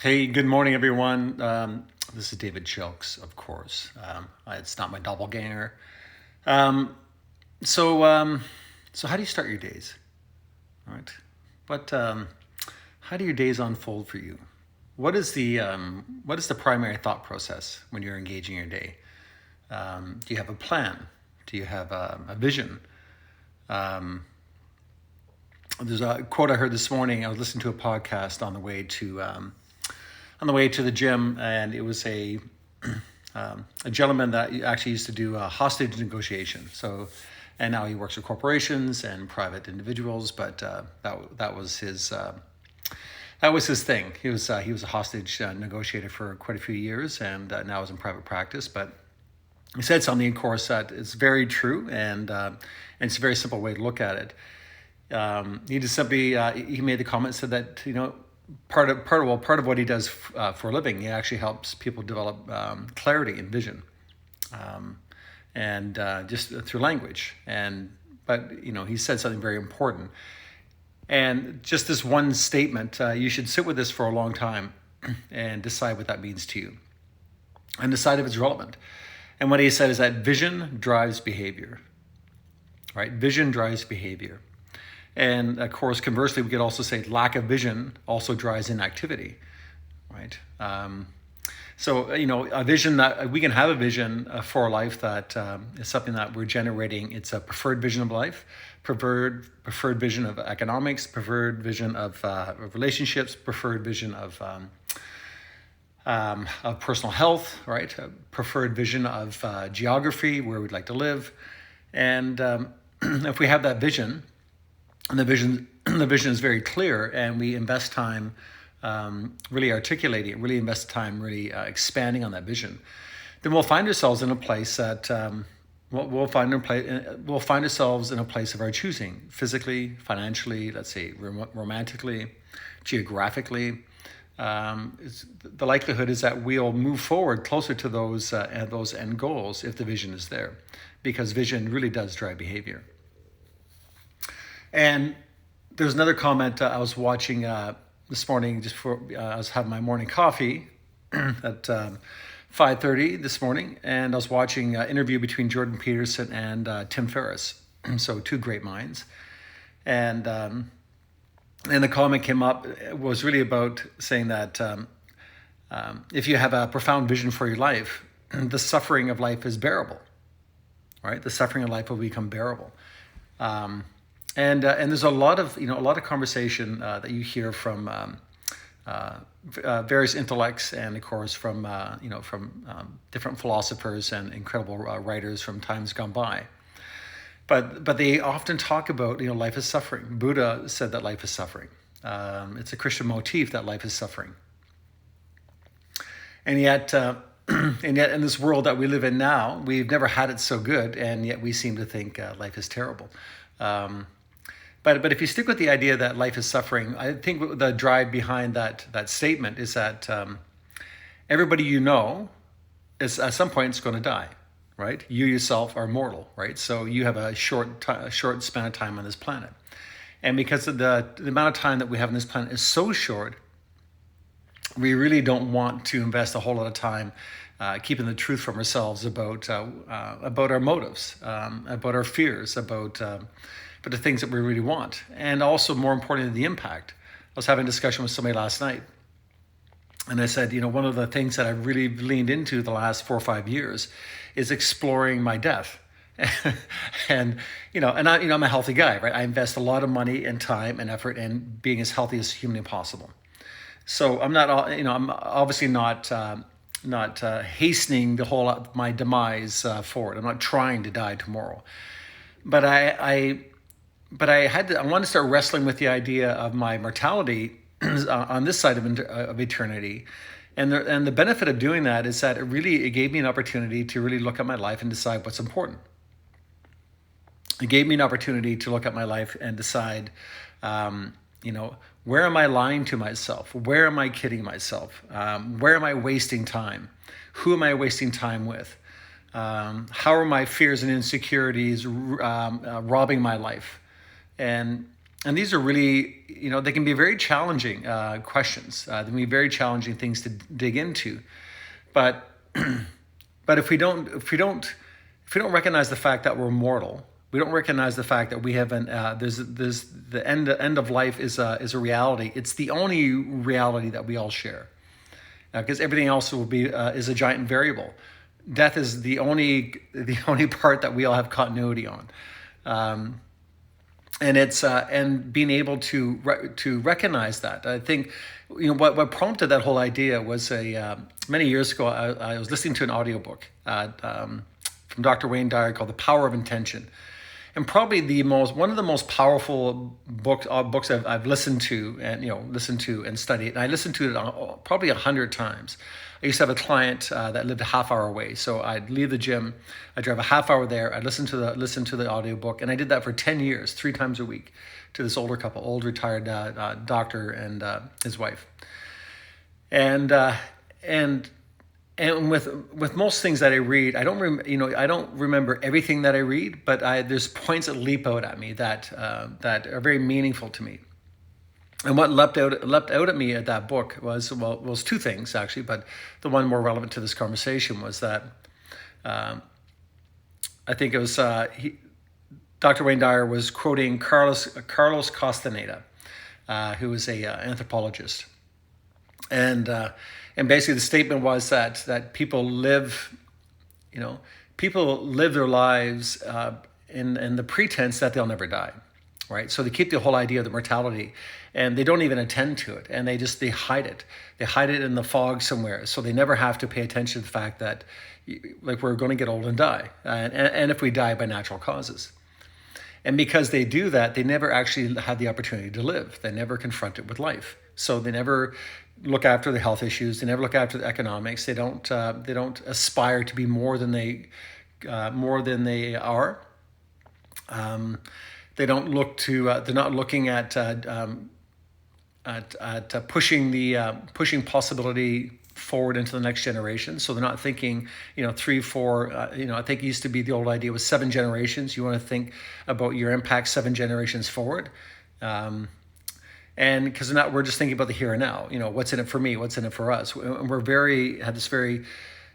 Hey, good morning, everyone. This is David Chokes, of course. It's not my doppelganger. Um, so, um, so how do you start your days? All right. What? How do your days unfold for you? What is the primary thought process when you're engaging your day? Do you have a plan? Do you have a vision? Um, there's a quote I heard this morning. I was listening to a podcast on the way to the gym, and it was a gentleman that actually used to do hostage negotiation. So, and now he works for corporations and private individuals. But that was his thing. He was a hostage negotiator for quite a few years, and now is in private practice. But he said something, of course, that is very true, and it's a very simple way to look at it. He just simply he made the comment, said that part of what he does for a living, he actually helps people develop clarity and vision, and just through language. But he said something very important, and just this one statement, you should sit with this for a long time and decide what that means to you, and decide if it's relevant. And what he said is that vision drives behavior. Right? Vision drives behavior. And of course, conversely, we could also say lack of vision also drives inactivity, right? So, a vision that we can have a vision for a life that is something that we're generating. It's a preferred vision of life, preferred vision of economics, preferred vision of relationships, preferred vision of personal health, right? A preferred vision of geography, where we'd like to live. And if we have that vision, and the vision is very clear, and we invest time really articulating it, really invest time really expanding on that vision, then we'll find ourselves in a place that we'll find ourselves in a place of our choosing, physically, financially, let's say romantically, geographically. The likelihood is that we'll move forward closer to those end goals if the vision is there, because vision really does drive behavior. And there's another comment I was watching this morning, just before I was having my morning coffee at 5:30 this morning, and I was watching an interview between Jordan Peterson and Tim Ferriss, so two great minds. And the comment came up, it was really about saying that if you have a profound vision for your life, the suffering of life is bearable, right? The suffering of life will become bearable. And there's a lot of conversation that you hear from various intellects, and of course from different philosophers and incredible writers from times gone by. But they often talk about life is suffering. Buddha said that life is suffering. It's a Christian motif that life is suffering. And yet in this world that we live in now, we've never had it so good, and yet we seem to think life is terrible. But if you stick with the idea that life is suffering, I think the drive behind that statement is that everybody is at some point is going to die, right? You yourself are mortal, right? So you have a short span of time on this planet, and because of the amount of time that we have on this planet is so short, we really don't want to invest a whole lot of time keeping the truth from ourselves about our motives, about our fears, about the things that we really want, and also, more importantly, the impact. I was having a discussion with somebody last night, and I said, one of the things that I've really leaned into the last 4 or 5 years is exploring my death. and I'm a healthy guy, right? I invest a lot of money and time and effort in being as healthy as humanly possible. So I'm I'm obviously not hastening my demise forward. I'm not trying to die tomorrow, but I want to start wrestling with the idea of my mortality on this side of eternity, and the benefit of doing that is that it gave me an opportunity to really look at my life and decide what's important. It gave me an opportunity to look at my life and decide, where am I lying to myself? Where am I kidding myself? Where am I wasting time? Who am I wasting time with? How are my fears and insecurities robbing my life? And And these are really, they can be very challenging questions. They can be very challenging things to dig into. But but if we don't recognize the fact that we're mortal, we don't recognize the fact that we have there's the end of life is a reality. It's the only reality that we all share, because everything else will be is a giant variable. Death is the only part that we all have continuity on. And it's and being able to recognize that. I think what prompted that whole idea was many years ago. I was listening to an audiobook from Dr. Wayne Dyer called "The Power of Intention," and probably one of the most powerful books I've listened to and studied. And I listened to it probably 100 times. I used to have a client that lived a half hour away, so I'd leave the gym, I'd drive a half hour there, I'd listen to the audiobook, and I did that for 10 years, 3 times a week, to this older couple, old retired doctor and his wife. And with most things that I read, I don't remember everything that I read, but there's points that leap out at me that are very meaningful to me. And what leapt out at me at that book was 2 things actually, but the one more relevant to this conversation was that I think it was Dr. Wayne Dyer was quoting Carlos Castaneda, who is a anthropologist, and basically the statement was that people live their lives in the pretense that they'll never die. Right, so they keep the whole idea of the mortality, and they don't even attend to it, and they hide it. They hide it in the fog somewhere, so they never have to pay attention to the fact that, we're going to get old and die, and if we die by natural causes. And because they do that, they never actually have the opportunity to live. They never confront it with life, so they never look after the health issues. They never look after the economics. They don't aspire to be more than they are. They don't look to. They're not looking at pushing possibility forward into the next generation. So they're not thinking, 3, 4. I think it used to be the old idea was 7 generations. You want to think about your impact 7 generations forward, and because we're just thinking about the here and now. What's in it for me? What's in it for us? And we're have this very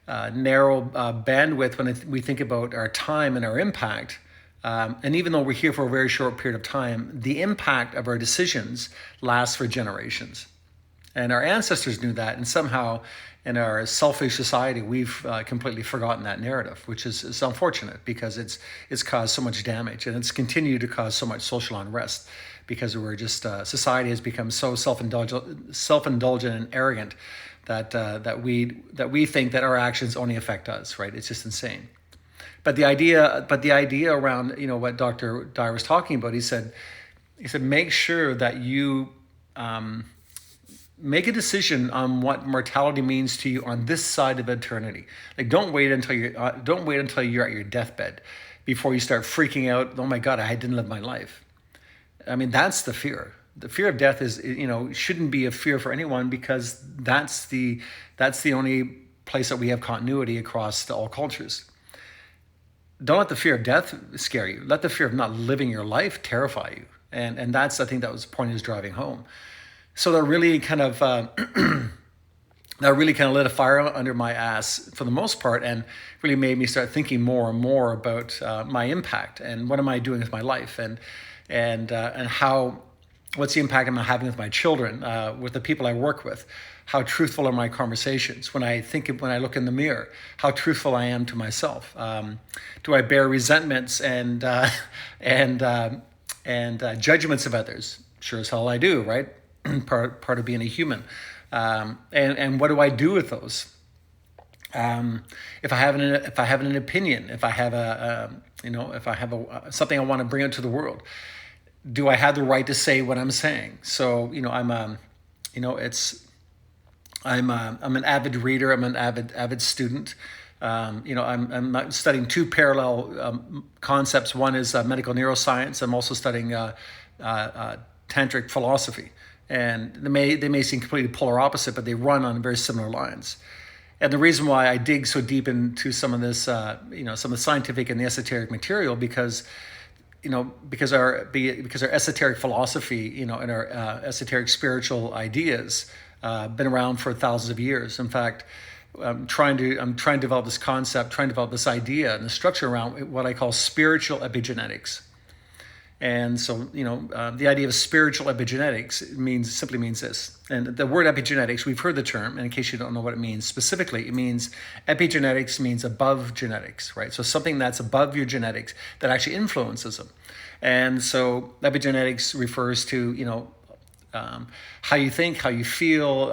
narrow bandwidth when we think about our time and our impact. And even though we're here for a very short period of time, the impact of our decisions lasts for generations. And our ancestors knew that, and somehow in our selfish society, we've completely forgotten that narrative, which is unfortunate because it's caused so much damage, and it's continued to cause so much social unrest because we're just society has become so self-indulgent and arrogant that we think that our actions only affect us. Right? It's just insane. But the idea around what Dr. Dyer was talking about, he said make sure that you make a decision on what mortality means to you on this side of eternity. Like don't wait until you're at your deathbed before you start freaking out. Oh my God, I didn't live my life. I mean, that's the fear. The fear of death is shouldn't be a fear for anyone, because that's the only place that we have continuity across all cultures. Don't let the fear of death scare you. Let the fear of not living your life terrify you. And that's, I think that was the point he was driving home. So that really kind of lit a fire under my ass for the most part, and really made me start thinking more and more about my impact and what am I doing with my life, and how, what's the impact I'm having with my children, with the people I work with. How truthful are my conversations? When I look in the mirror, how truthful I am to myself. Do I bear resentments and judgments of others? Sure as hell I do, right? part of being a human. And what do I do with those? If I have an opinion, if I have something I want to bring out to the world, do I have the right to say what I'm saying? So I'm an avid reader. I'm an avid student. I'm studying 2 parallel concepts. One is medical neuroscience. I'm also studying tantric philosophy, and they may seem completely polar opposite, but they run on very similar lines. And the reason why I dig so deep into some of this, some of the scientific and the esoteric material, because because our esoteric philosophy, and our esoteric spiritual ideas, been around for thousands of years. In fact, I'm trying to develop this concept, trying to develop this idea and the structure around what I call spiritual epigenetics. And so, the idea of spiritual epigenetics simply means this. And the word epigenetics, we've heard the term, and in case you don't know what it means specifically, it means epigenetics means above genetics, right? So something that's above your genetics that actually influences them. And so epigenetics refers to, how you think, how you feel,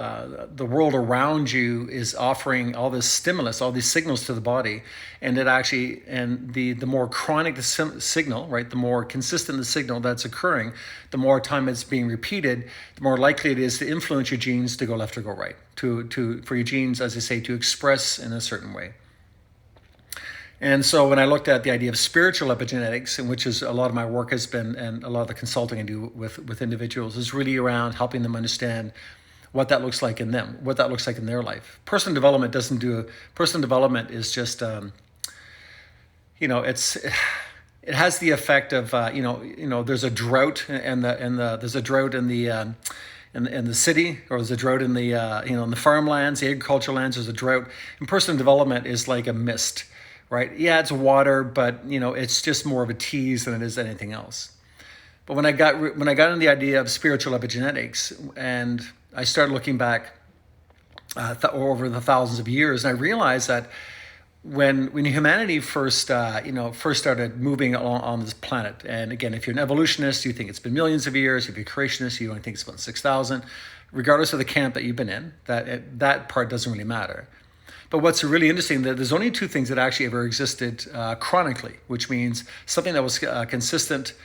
the world around you is offering all this stimulus, all these signals to the body, and the more chronic the signal, right, the more consistent the signal that's occurring, the more time it's being repeated, the more likely it is to influence your genes to go left or go right, for your genes, as I say, to express in a certain way. And so when I looked at the idea of spiritual epigenetics, in which is a lot of my work has been, and a lot of the consulting I do with individuals, is really around helping them understand what that looks like in them, what that looks like in their life. Personal development is just, it has the effect of, there's a drought there's a drought in the city, or there's a drought in in the farmlands, the agricultural lands. There's a drought, and personal development is like a mist. Right? Yeah, it's water, but it's just more of a tease than it is anything else. But when I got into the idea of spiritual epigenetics, and I started looking back over the thousands of years, and I realized that when humanity first started moving along on this planet, and again, if you're an evolutionist, you think it's been millions of years. If you're a creationist, you only think it's about 6,000. Regardless of the camp that you've been in, that part doesn't really matter. But what's really interesting, that there's only two things that actually ever existed chronically, which means something that was consistent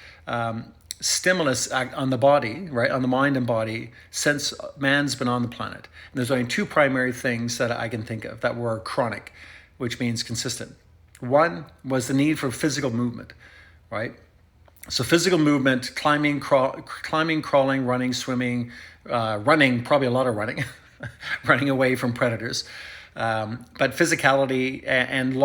stimulus on the body, right, on the mind and body, since man's been on the planet. And there's only two primary things that I can think of that were chronic, which means consistent. One was the need for physical movement, right? So physical movement, climbing, crawling, running, swimming, running, probably a lot of running, running away from predators. But physicality and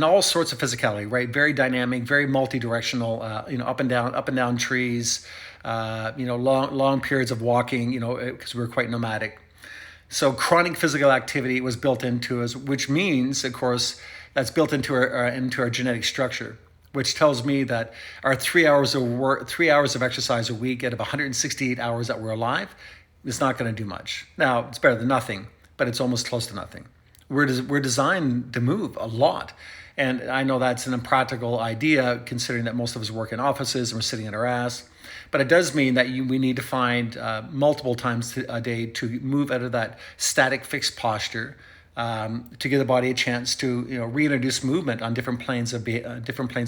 all sorts of physicality, right? Very dynamic, very multi-directional. Up and down trees. Long periods of walking. Because we were quite nomadic. So chronic physical activity was built into us, which means, of course, that's built into our genetic structure, which tells me that our 3 hours of exercise a week out of 168 hours that we're alive is not going to do much. Now, it's better than nothing, but it's almost close to nothing. We're designed to move a lot. And I know that's an impractical idea, considering that most of us work in offices and we're sitting on our ass. But it does mean that we need to find multiple times a day to move out of that static, fixed posture, to give the body a chance to reintroduce movement on different planes of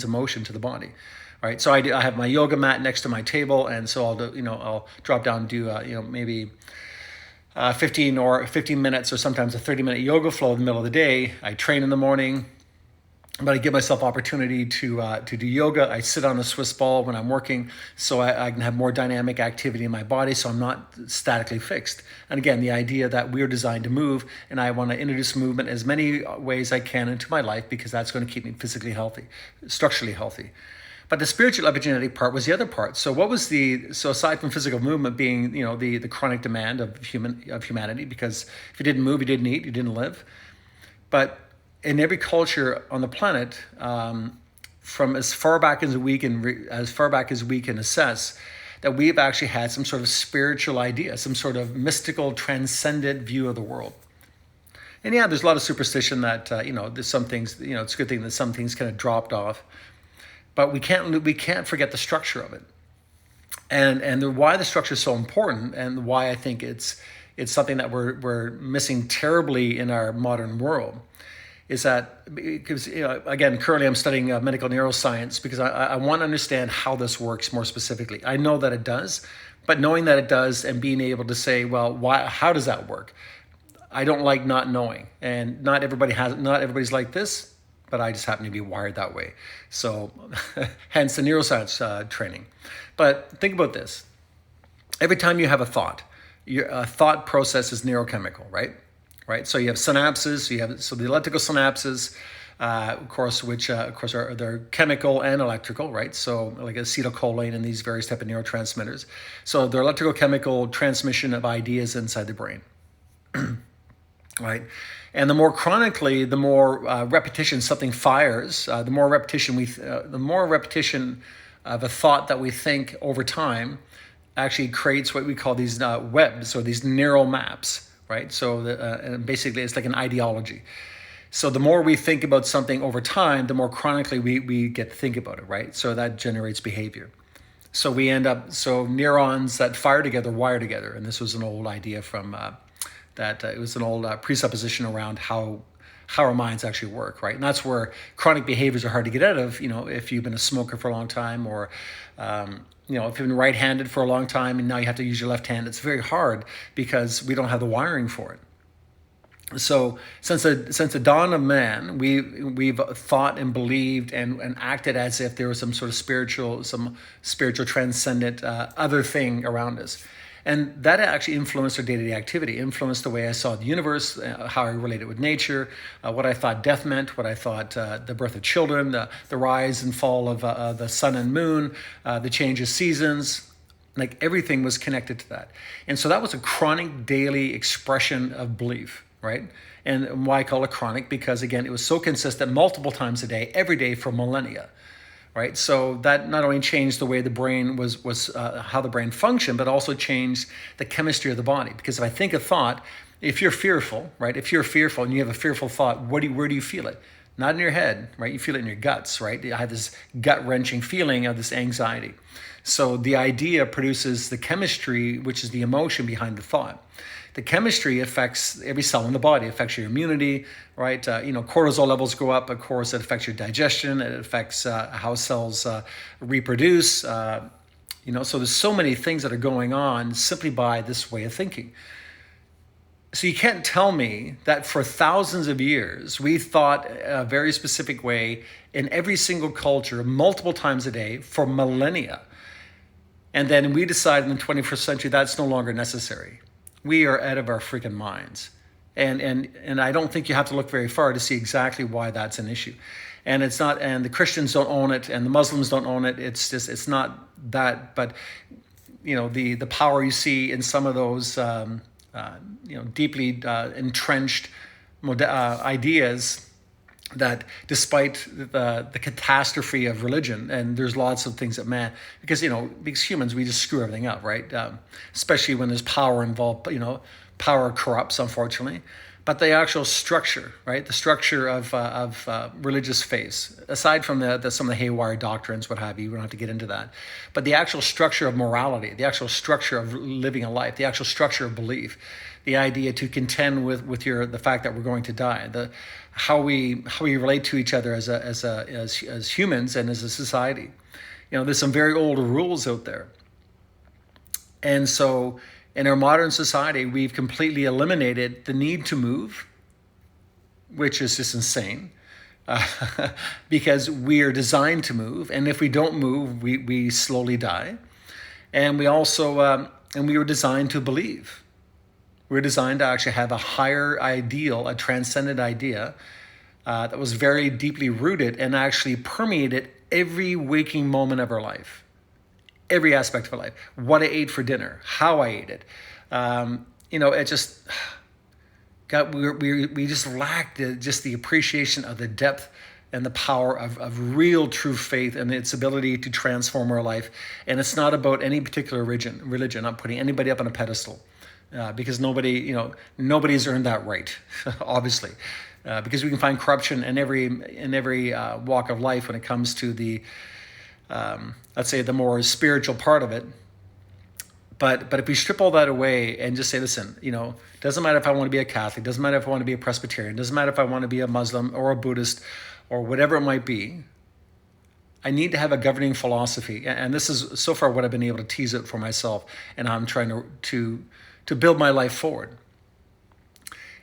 motion to the body. Right. So I have my yoga mat next to my table, and so I'll drop down and do maybe 15 minutes or sometimes a 30-minute yoga flow in the middle of the day. I train in the morning, but I give myself opportunity to do yoga. I sit on a Swiss ball when I'm working, so I can have more dynamic activity in my body, so I'm not statically fixed. And again, the idea that we are designed to move, and I want to introduce movement as many ways I can into my life, because that's going to keep me physically healthy, structurally healthy. But the spiritual epigenetic part was the other part. So aside from physical movement being, the chronic demand of humanity, because if you didn't move, you didn't eat, you didn't live. But in every culture on the planet, from as far back as we can assess, that we've actually had some sort of spiritual idea, some sort of mystical, transcendent view of the world. And yeah, there's a lot of superstition that there's some things, it's a good thing that some things kind of dropped off. But we can't forget the structure of it, and why the structure is so important, and why I think it's something that we're missing terribly in our modern world, is that because again, currently I'm studying medical neuroscience, because I want to understand how this works more specifically. I know that it does, but knowing that it does and being able to say, well, how does that work? I don't like not knowing, and not everybody's like this. But I just happen to be wired that way. So hence the neuroscience training. But think about this. Every time you have a thought, your thought process is neurochemical, right? So you have synapses, so the electrical synapses of course, which of course are they're chemical and electrical, right? So like acetylcholine and these various type of neurotransmitters. So they're electrical chemical transmission of ideas inside the brain, right? And the more chronically, the more repetition something fires. The more repetition of a thought that we think over time actually creates what we call these webs or these neural maps, right? So basically, it's like an ideology. So the more we think about something over time, the more chronically we get to think about it, right? So that generates behavior. So we end up, so neurons that fire together wire together. And this was an old idea from it was an old presupposition around how our minds actually work, right? And that's where chronic behaviors are hard to get out of, if you've been a smoker for a long time, or if you've been right-handed for a long time and now you have to use your left hand. It's very hard because we don't have the wiring for it. So since the dawn of man, we've thought and believed and acted as if there was some sort of spiritual transcendent other thing around us. And that actually influenced our day-to-day activity, influenced the way I saw the universe, how I related with nature, what I thought death meant, what I thought the birth of children, the rise and fall of the sun and moon, the change of seasons. Like everything was connected to that. And so that was a chronic daily expression of belief, right? And why I call it chronic, because again, it was so consistent multiple times a day, every day for millennia. Right, so that not only changed the way the brain was how the brain functioned, but also changed the chemistry of the body. Because if I think a thought, if you're fearful, right? If you're fearful and you have a fearful thought, where do you feel it? Not in your head, right? You feel it in your guts, right? I have this gut-wrenching feeling of this anxiety. So the idea produces the chemistry, which is the emotion behind the thought. The chemistry affects every cell in the body. It affects your immunity, right? Cortisol levels go up. Of course, it affects your digestion. It affects how cells reproduce. So there's so many things that are going on simply by this way of thinking. So you can't tell me that for thousands of years, we thought a very specific way in every single culture, multiple times a day for millennia. And then we decided in the 21st century that's no longer necessary. We are out of our freaking minds. And I don't think you have to look very far to see exactly why that's an issue. And it's not, and the Christians don't own it and the Muslims don't own it. It's not that, but the power you see in some of those deeply entrenched ideas, that despite the catastrophe of religion, and there's lots of things that because humans, we just screw everything up, right? Especially when there's power involved, power corrupts, unfortunately. But the actual structure, right? The structure of religious faith, aside from some of the haywire doctrines, what have you, we don't have to get into that. But the actual structure of morality, the actual structure of living a life, the actual structure of belief, the idea to contend with the fact that we're going to die, how we relate to each other as humans and as a society. There's some very old rules out there. And so in our modern society, we've completely eliminated the need to move, which is just insane, because we are designed to move. And if we don't move, we slowly die. And we also, we were designed to believe. We're designed to actually have a higher ideal, a transcendent idea that was very deeply rooted and actually permeated every waking moment of our life, every aspect of our life. What I ate for dinner, how I ate it. It just, we just lacked the appreciation of the depth and the power of real true faith and its ability to transform our life. And it's not about any particular religion. I'm putting anybody up on a pedestal. Because nobody's earned that right, obviously, because we can find corruption in every walk of life when it comes to the, let's say, the more spiritual part of it. But if we strip all that away and just say, listen, doesn't matter if I want to be a Catholic, doesn't matter if I want to be a Presbyterian, doesn't matter if I want to be a Muslim or a Buddhist or whatever it might be. I need to have a governing philosophy, and this is so far what I've been able to tease out for myself, and I'm trying to build my life forward.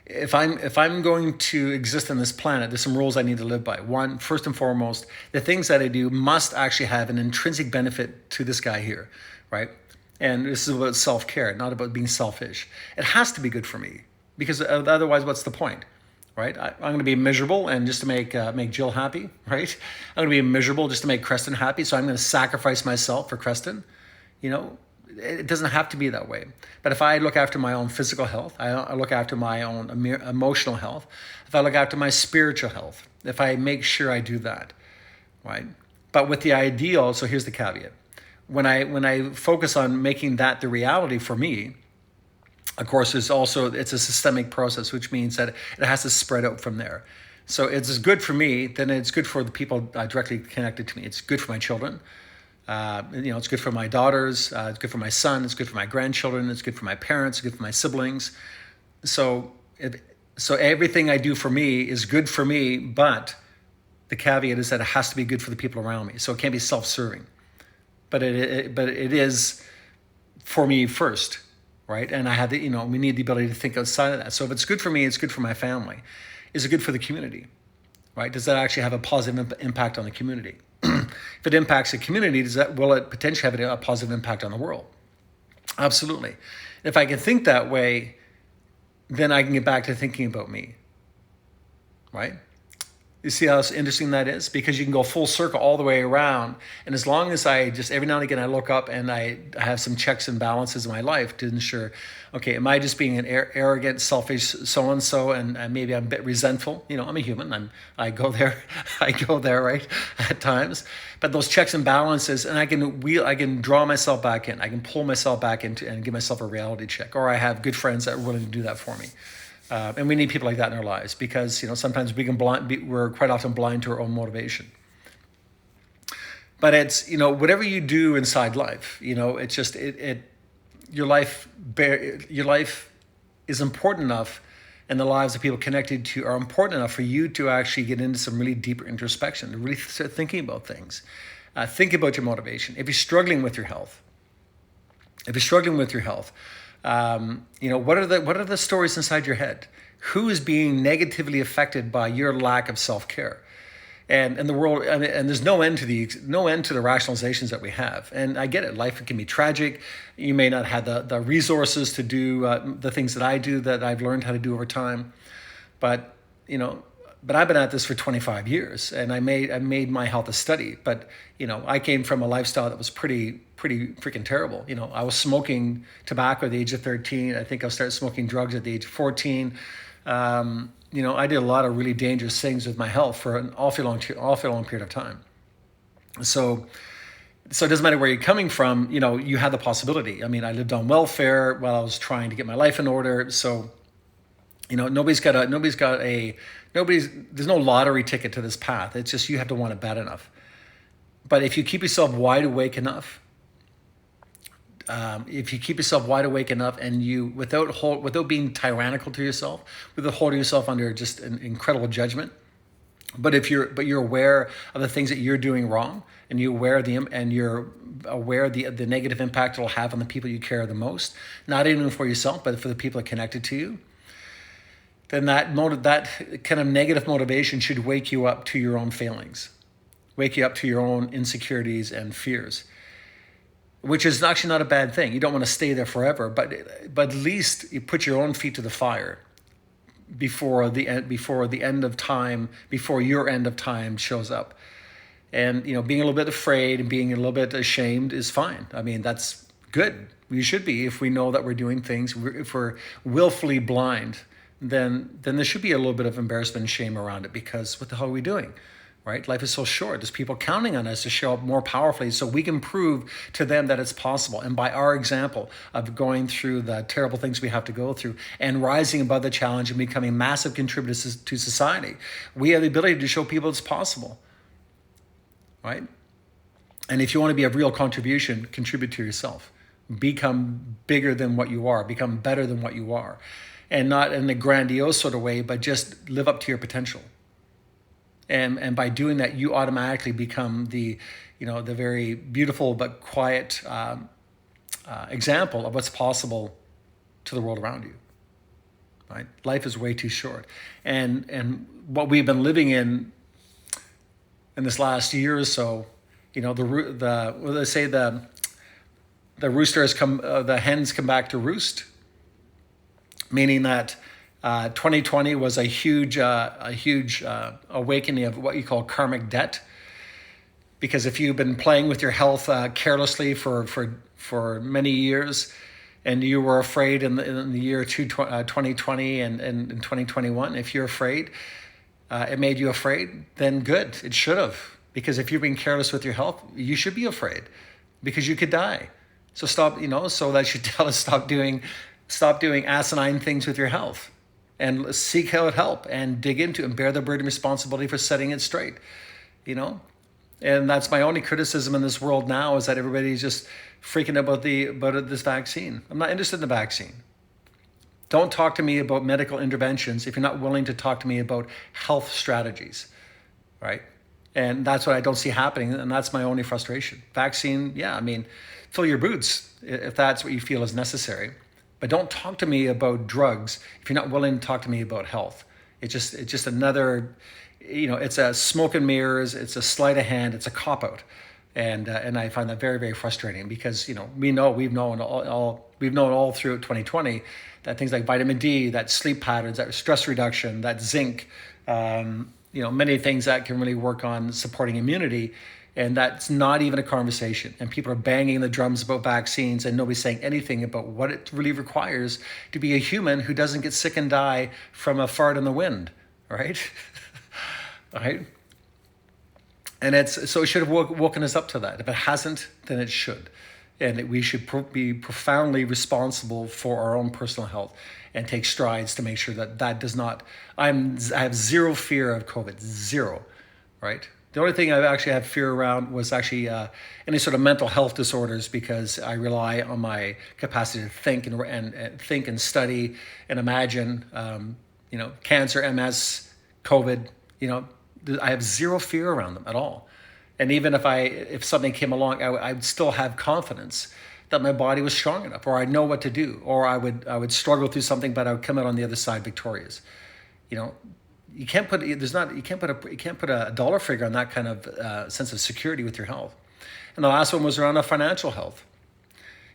If I'm going to exist on this planet, there's some rules I need to live by. One, first and foremost, the things that I do must actually have an intrinsic benefit to this guy here, right? And this is about self-care, not about being selfish. It has to be good for me, because otherwise, what's the point, right? I'm going to be miserable and just to make Jill happy, right? I'm going to be miserable just to make Creston happy. So I'm going to sacrifice myself for Creston. You know, it doesn't have to be that way. But if I look after my own physical health, I look after my own emotional health, if I look after my spiritual health, if I make sure I do that, right? But with the ideal, so here's the caveat. When I focus on making that the reality for me, of course, it's a systemic process, which means that it has to spread out from there. So it's as good for me, then it's good for the people directly connected to me. It's good for my children. It's good for my daughters. It's good for my son. It's good for my grandchildren. It's good for my parents. It's good for my siblings. So everything I do for me is good for me, but the caveat is that it has to be good for the people around me. So it can't be self-serving, but it is for me first, right? And I had we need the ability to think outside of that. So if it's good for me, it's good for my family. Is it good for the community, right? Does that actually have a positive impact on the community? If it impacts the community, will it potentially have a positive impact on the world? Absolutely. If I can think that way, then I can get back to thinking about me, right? You see how interesting that is? Because you can go full circle all the way around. And as long as I just every now and again I look up and I have some checks and balances in my life to ensure, okay, am I just being an arrogant, selfish so-and-so and maybe I'm a bit resentful? I'm a human. I go there, right, at times. But those checks and balances, and I can draw myself back in. I can pull myself back into and give myself a reality check. Or I have good friends that are willing to do that for me. And we need people like that in our lives because sometimes we're quite often blind to our own motivation. But it's whatever you do inside life, it's just your life is important enough, and the lives of people connected to you are important enough for you to actually get into some really deeper introspection, to really start thinking about things. Think about your motivation. If you're struggling with your health, what are the stories inside your head? Who is being negatively affected by your lack of self-care? And the world, and there's no end to the rationalizations that we have. And I get it. Life can be tragic. You may not have the resources to do the things that I do that I've learned how to do over time. But I've been at this for 25 years, and I made my health a study. But I came from a lifestyle that was pretty freaking terrible. I was smoking tobacco at the age of 13. I think I started smoking drugs at the age of 14. I did a lot of really dangerous things with my health for an awfully long period of time. So it doesn't matter where you're coming from. You had the possibility. I mean, I lived on welfare while I was trying to get my life in order. So, there's no lottery ticket to this path. It's just you have to want it bad enough. But if you keep yourself wide awake enough, and you without being tyrannical to yourself, without holding yourself under just an incredible judgment, but you're aware of the things that you're doing wrong, and you're aware of the negative impact it'll have on the people you care the most, not even for yourself, but for the people that are connected to you, then that kind of negative motivation should wake you up to your own failings, wake you up to your own insecurities and fears, which is actually not a bad thing. You don't want to stay there forever, but at least you put your own feet to the fire before your end of time shows up. And being a little bit afraid and being a little bit ashamed is fine. I mean, that's good. We should be. If we know that we're doing things, if we're willfully blind, then there should be a little bit of embarrassment and shame around it, because what the hell are we doing? Right? Life is so short. There's people counting on us to show up more powerfully so we can prove to them that it's possible. And by our example of going through the terrible things we have to go through and rising above the challenge and becoming massive contributors to society, we have the ability to show people it's possible. Right? And if you want to be a real contribution, contribute to yourself. Become bigger than what you are. Become better than what you are. And not in a grandiose sort of way, but just live up to your potential. And by doing that, you automatically become the very beautiful but quiet example of what's possible to the world around you. Right? Life is way too short, and what we've been living in this last year or so, the hens come back to roost, meaning that 2020 was a huge awakening of what you call karmic debt. Because if you've been playing with your health carelessly for many years, and you were afraid in the year 2020 and in 2021, if you're afraid, it made you afraid, then good. It should have. Because if you're being careless with your health, you should be afraid because you could die. So stop, so that should tell us stop doing asinine things with your health and seek out help and dig into it and bear the burden of responsibility for setting it straight, And that's my only criticism in this world now is that everybody's just freaking about this vaccine. I'm not interested in the vaccine. Don't talk to me about medical interventions if you're not willing to talk to me about health strategies, right? And that's what I don't see happening, and that's my only frustration. Vaccine, fill your boots if that's what you feel is necessary. But don't talk to me about drugs if you're not willing to talk to me about health. It's just another, it's a smoke and mirrors, it's a sleight of hand, it's a cop-out. And I find that very, very frustrating because, we've known all through 2020 that things like vitamin D, that sleep patterns, that stress reduction, that zinc, many things that can really work on supporting immunity. And that's not even a conversation. And people are banging the drums about vaccines and nobody's saying anything about what it really requires to be a human who doesn't get sick and die from a fart in the wind, right? Right? And so it should have woken us up to that. If it hasn't, then it should. And we should be profoundly responsible for our own personal health and take strides to make sure that does not, I have zero fear of COVID, zero, right? The only thing I actually had fear around was actually any sort of mental health disorders because I rely on my capacity to think and think and study and imagine, cancer, MS, COVID, I have zero fear around them at all. And even if something came along, I'd still have confidence that my body was strong enough, or I'd know what to do, or I would struggle through something, but I would come out on the other side victorious. You can't put a dollar figure on that kind of sense of security with your health. And the last one was around financial health.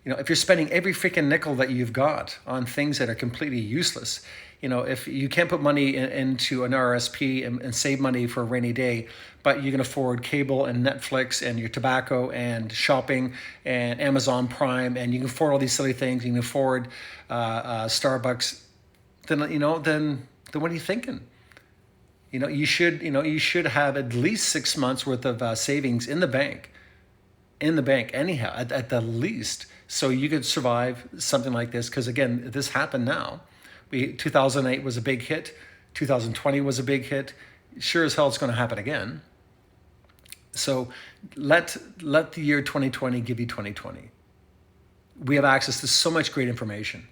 If you're spending every freaking nickel that you've got on things that are completely useless, if you can't put money into an RSP and save money for a rainy day, but you can afford cable and Netflix and your tobacco and shopping and Amazon Prime, and you can afford all these silly things, you can afford Starbucks, then what are you thinking? You should have at least 6 months worth of savings in the bank anyhow, at the least, so you could survive something like this. Because again, this happened now. 2008 was a big hit. 2020 was a big hit. Sure as hell it's going to happen again. So let the year 2020 give you 2020. We have access to so much great information.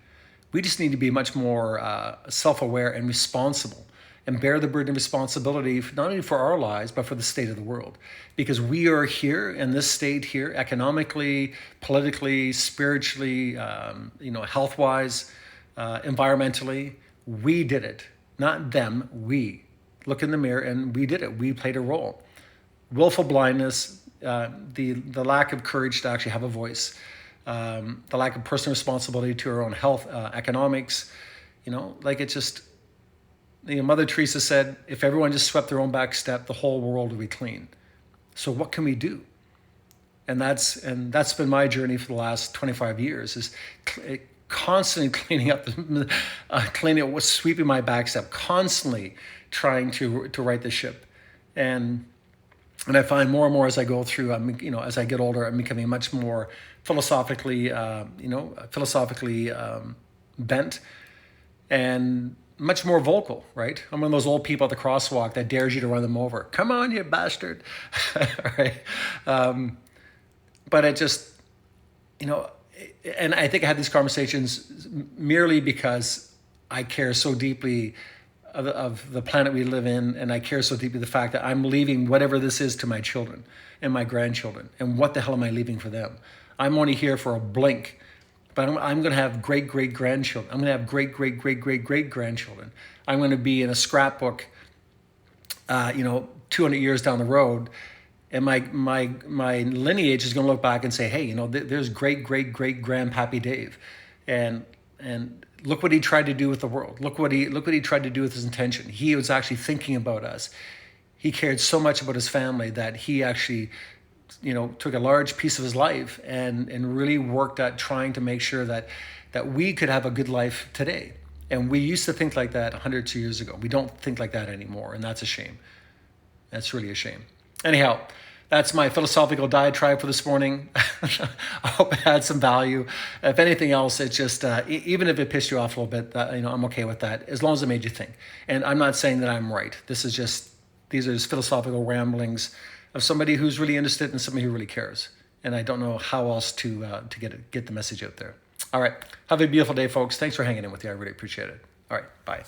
We just need to be much more self-aware and responsible and bear the burden of responsibility not only for our lives, but for the state of the world. Because we are here in this state here, economically, politically, spiritually, health-wise, environmentally. We did it, not them, we. Look in the mirror and we did it. We played a role. Willful blindness, the lack of courage to actually have a voice, the lack of personal responsibility to our own health, economics, it's just, Mother Teresa said, if everyone just swept their own back step, the whole world would be clean. So what can we do? And that's been my journey for the last 25 years, is constantly cleaning up, sweeping my back step, constantly trying to right the ship. And I find more and more as I go through, as I get older, I'm becoming much more philosophically bent and much more vocal, right? I'm one of those old people at the crosswalk that dares you to run them over. Come on, you bastard. Right? But it just, and I think I had these conversations merely because I care so deeply of the planet we live in, and I care so deeply the fact that I'm leaving whatever this is to my children and my grandchildren, and what the hell am I leaving for them? I'm only here for a blink, but I'm going to have great-great-grandchildren. I'm going to have great-great-great-great-great-grandchildren. I'm going to be in a scrapbook, 200 years down the road, and my lineage is going to look back and say, hey, there's great-great-great-grandpappy Dave. And Look what he tried to do with the world. Look what he tried to do with his intention. He was actually thinking about us. He cared so much about his family that he actually, took a large piece of his life and really worked at trying to make sure that we could have a good life today. And we used to think like that hundreds of years ago. We don't think like that anymore, and that's a shame. That's really a shame. Anyhow, that's my philosophical diatribe for this morning. I hope it had some value. If anything else, it's just, even if it pissed you off a little bit, I'm okay with that, as long as it made you think. And I'm not saying that I'm right. These are just philosophical ramblings of somebody who's really interested and somebody who really cares. And I don't know how else to get the message out there. All right. Have a beautiful day, folks. Thanks for hanging in with me. I really appreciate it. All right. Bye.